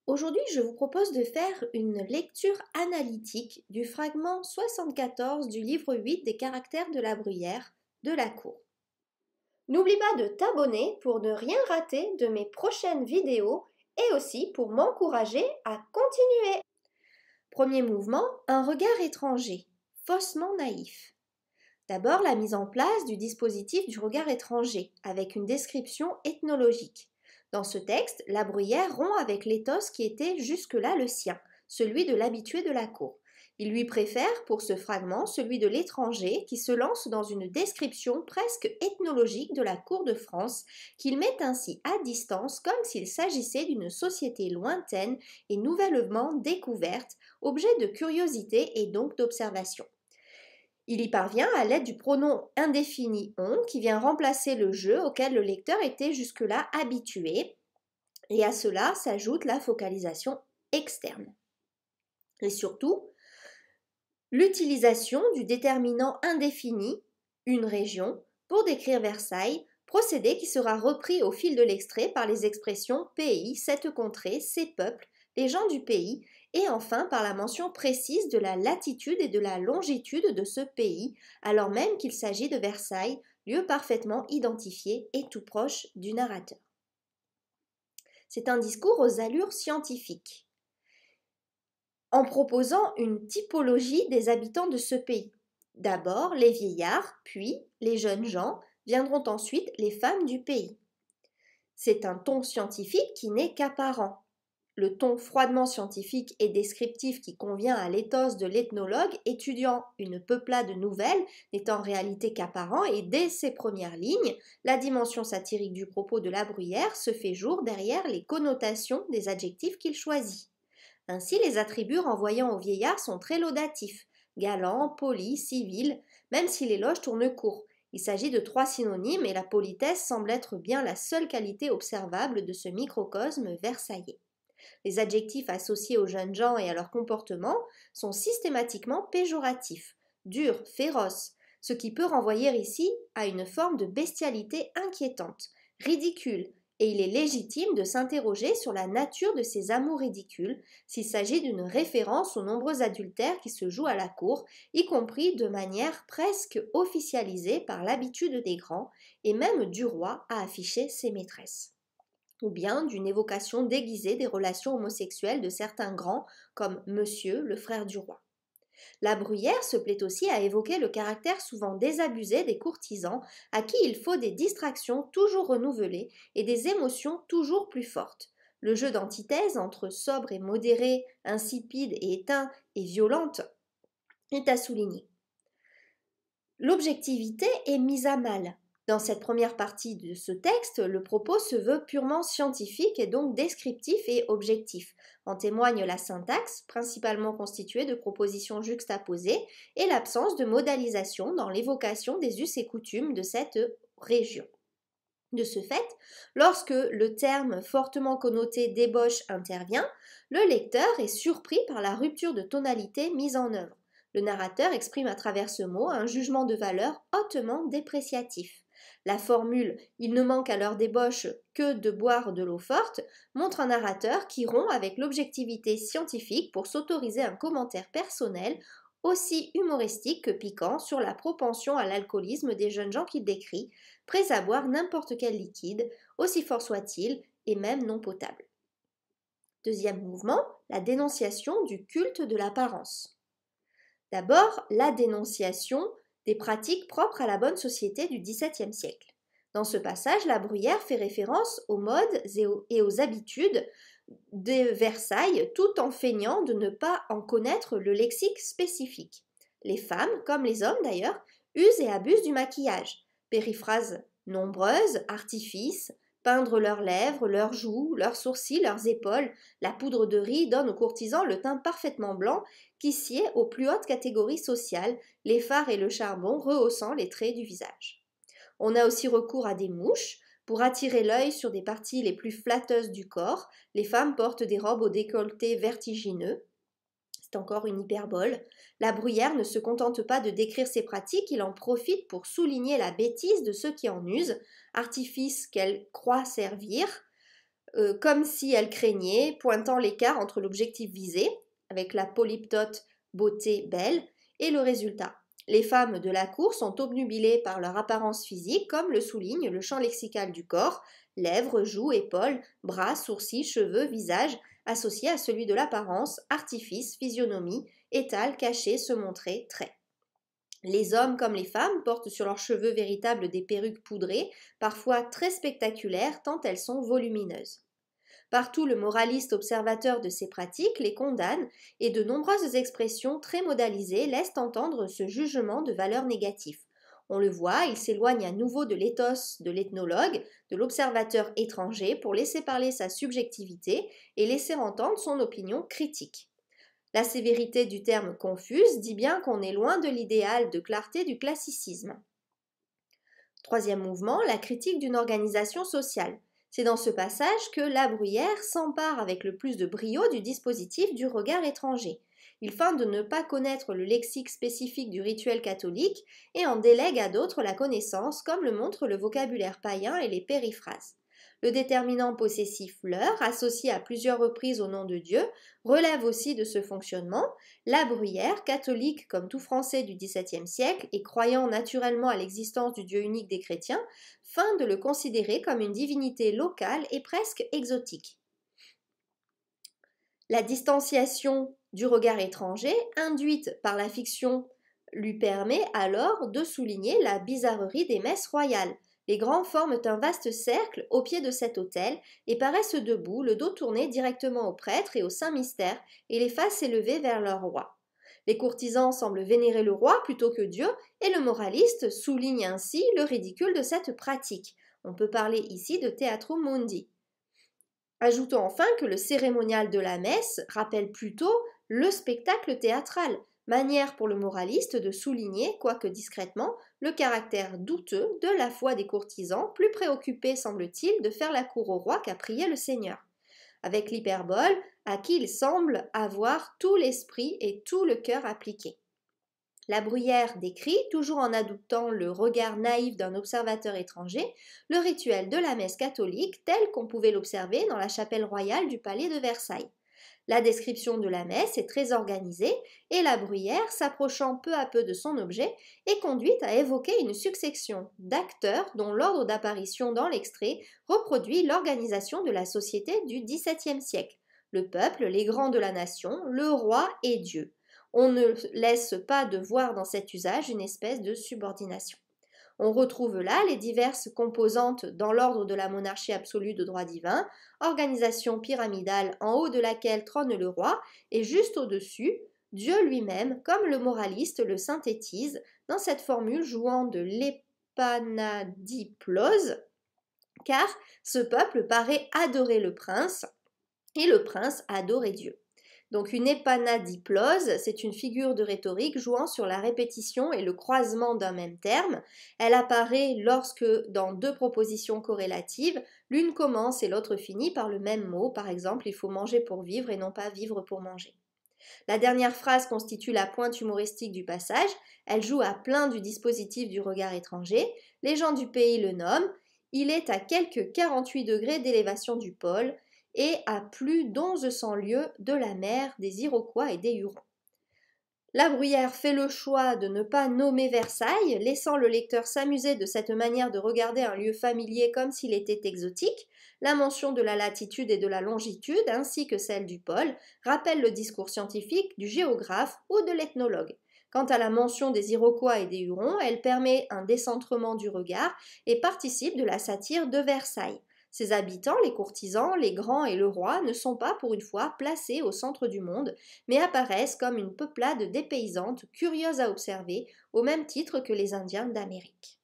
Aujourd'hui, je vous propose de faire une lecture analytique du fragment 74 du livre 8 des caractères de la bruyère de la cour. N'oublie pas de t'abonner pour ne rien rater de mes prochaines vidéos et aussi pour m'encourager à continuer. Premier mouvement, un regard étranger, faussement naïf. D'abord, la mise en place du dispositif du regard étranger avec une description ethnologique. Dans ce texte, la bruyère rompt avec l'éthos qui était jusque-là le sien, celui de l'habitué de la cour. Il lui préfère pour ce fragment celui de l'étranger qui se lance dans une description presque ethnologique de la cour de France, qu'il met ainsi à distance comme s'il s'agissait d'une société lointaine et nouvellement découverte, objet de curiosité et donc d'observation. Il y parvient à l'aide du pronom indéfini on qui vient remplacer le je auquel le lecteur était jusque-là habitué, et à cela s'ajoute la focalisation externe. Et surtout, l'utilisation du déterminant indéfini, une région, pour décrire Versailles, procédé qui sera repris au fil de l'extrait par les expressions pays, cette contrée, ces peuples, les gens du pays, et enfin par la mention précise de la latitude et de la longitude de ce pays, alors même qu'il s'agit de Versailles, lieu parfaitement identifié et tout proche du narrateur. C'est un discours aux allures scientifiques, en proposant une typologie des habitants de ce pays. D'abord les vieillards, puis les jeunes gens, viendront ensuite les femmes du pays. C'est un ton scientifique qui n'est qu'apparent. Le ton froidement scientifique et descriptif qui convient à l'éthos de l'ethnologue étudiant une peuplade nouvelle n'est en réalité qu'apparent et dès ses premières lignes, la dimension satirique du propos de la bruyère se fait jour derrière les connotations des adjectifs qu'il choisit. Ainsi, les attributs renvoyant au vieillard sont très laudatifs, galant, poli, civil, même si l'éloge tourne court. Il s'agit de 3 synonymes et la politesse semble être bien la seule qualité observable de ce microcosme versaillais. Les adjectifs associés aux jeunes gens et à leur comportement sont systématiquement péjoratifs, durs, féroces, ce qui peut renvoyer ici à une forme de bestialité inquiétante, ridicule, et il est légitime de s'interroger sur la nature de ces amours ridicules, s'il s'agit d'une référence aux nombreux adultères qui se jouent à la cour, y compris de manière presque officialisée par l'habitude des grands, et même du roi à afficher ses maîtresses, ou bien d'une évocation déguisée des relations homosexuelles de certains grands comme Monsieur, le frère du roi. La bruyère se plaît aussi à évoquer le caractère souvent désabusé des courtisans à qui il faut des distractions toujours renouvelées et des émotions toujours plus fortes. Le jeu d'antithèse entre sobre et modéré, insipide et éteint et violente est à souligner. L'objectivité est mise à mal. Dans cette première partie de ce texte, le propos se veut purement scientifique et donc descriptif et objectif. En témoigne la syntaxe, principalement constituée de propositions juxtaposées, et l'absence de modalisation dans l'évocation des us et coutumes de cette région. De ce fait, lorsque le terme fortement connoté débauche intervient, le lecteur est surpris par la rupture de tonalité mise en œuvre. Le narrateur exprime à travers ce mot un jugement de valeur hautement dépréciatif. La formule « il ne manque à leur débauche que de boire de l'eau forte » montre un narrateur qui rompt avec l'objectivité scientifique pour s'autoriser un commentaire personnel aussi humoristique que piquant sur la propension à l'alcoolisme des jeunes gens qu'il décrit, prêts à boire n'importe quel liquide, aussi fort soit-il, et même non potable. Deuxième mouvement, la dénonciation du culte de l'apparence. D'abord, la dénonciation des pratiques propres à la bonne société du XVIIe siècle. Dans ce passage, la bruyère fait référence aux modes et aux habitudes de Versailles tout en feignant de ne pas en connaître le lexique spécifique. Les femmes, comme les hommes d'ailleurs, usent et abusent du maquillage. Périphrases nombreuses, artifices, peindre leurs lèvres, leurs joues, leurs sourcils, leurs épaules. La poudre de riz donne aux courtisans le teint parfaitement blanc qui sied aux plus hautes catégories sociales, les fards et le charbon rehaussant les traits du visage. On a aussi recours à des mouches. Pour attirer l'œil sur des parties les plus flatteuses du corps, les femmes portent des robes au décolleté vertigineux. C'est encore une hyperbole. La bruyère ne se contente pas de décrire ces pratiques, il en profite pour souligner la bêtise de ceux qui en usent, artifice qu'elle croit servir, comme si elle craignait, pointant l'écart entre l'objectif visé, avec la polyptote beauté belle, et le résultat. Les femmes de la cour sont obnubilées par leur apparence physique, comme le souligne le champ lexical du corps, lèvres, joues, épaules, bras, sourcils, cheveux, visage, associés à celui de l'apparence, artifice, physionomie, étal, caché, se montrer, trait. Les hommes comme les femmes portent sur leurs cheveux véritables des perruques poudrées, parfois très spectaculaires tant elles sont volumineuses. Partout, le moraliste observateur de ces pratiques les condamne et de nombreuses expressions très modalisées laissent entendre ce jugement de valeur négatif. On le voit, il s'éloigne à nouveau de l'éthos de l'ethnologue, de l'observateur étranger pour laisser parler sa subjectivité et laisser entendre son opinion critique. La sévérité du terme confuse dit bien qu'on est loin de l'idéal de clarté du classicisme. Troisième mouvement, la critique d'une organisation sociale. C'est dans ce passage que La Bruyère s'empare avec le plus de brio du dispositif du regard étranger. Il feint de ne pas connaître le lexique spécifique du rituel catholique et en délègue à d'autres la connaissance, comme le montre le vocabulaire païen et les périphrases. Le déterminant possessif leur, associé à plusieurs reprises au nom de Dieu, relève aussi de ce fonctionnement. La Bruyère, catholique comme tout Français du XVIIe siècle et croyant naturellement à l'existence du Dieu unique des chrétiens, feint de le considérer comme une divinité locale et presque exotique. La distanciation du regard étranger, induite par la fiction, lui permet alors de souligner la bizarrerie des messes royales. Les grands forment un vaste cercle au pied de cet autel et paraissent debout, le dos tourné directement au prêtre et au saint mystère, et les faces élevées vers leur roi. Les courtisans semblent vénérer le roi plutôt que Dieu, et le moraliste souligne ainsi le ridicule de cette pratique. On peut parler ici de Theatrum Mundi. Ajoutons enfin que le cérémonial de la messe rappelle plutôt le spectacle théâtral, manière pour le moraliste de souligner, quoique discrètement, le caractère douteux de la foi des courtisans, plus préoccupés, semble-t-il, de faire la cour au roi qu'à prier le Seigneur. Avec l'hyperbole, à qui il semble avoir tout l'esprit et tout le cœur appliqués. La Bruyère décrit, toujours en adoptant le regard naïf d'un observateur étranger, le rituel de la messe catholique tel qu'on pouvait l'observer dans la chapelle royale du palais de Versailles. La description de la messe est très organisée et la Bruyère, s'approchant peu à peu de son objet, est conduite à évoquer une succession d'acteurs dont l'ordre d'apparition dans l'extrait reproduit l'organisation de la société du XVIIe siècle. Le peuple, les grands de la nation, le roi et Dieu. On ne laisse pas de voir dans cet usage une espèce de subordination. On retrouve là les diverses composantes dans l'ordre de la monarchie absolue de droit divin, organisation pyramidale en haut de laquelle trône le roi, et juste au-dessus, Dieu lui-même, comme le moraliste le synthétise dans cette formule jouant de l'épanadiplose, car ce peuple paraît adorer le prince, et le prince adorer Dieu. Donc une épanadiplose, c'est une figure de rhétorique jouant sur la répétition et le croisement d'un même terme. Elle apparaît lorsque, dans deux propositions corrélatives, l'une commence et l'autre finit par le même mot. Par exemple, il faut manger pour vivre et non pas vivre pour manger. La dernière phrase constitue la pointe humoristique du passage. Elle joue à plein du dispositif du regard étranger. Les gens du pays le nomment. Il est à quelques 48 degrés d'élévation du pôle et à plus d'1100 lieues de la mer des Iroquois et des Hurons. La Bruyère fait le choix de ne pas nommer Versailles, laissant le lecteur s'amuser de cette manière de regarder un lieu familier comme s'il était exotique. La mention de la latitude et de la longitude, ainsi que celle du pôle, rappelle le discours scientifique du géographe ou de l'ethnologue. Quant à la mention des Iroquois et des Hurons, elle permet un décentrement du regard et participe de la satire de Versailles. Ses habitants, les courtisans, les grands et le roi, ne sont pas pour une fois placés au centre du monde, mais apparaissent comme une peuplade dépaysante, curieuse à observer, au même titre que les Indiens d'Amérique.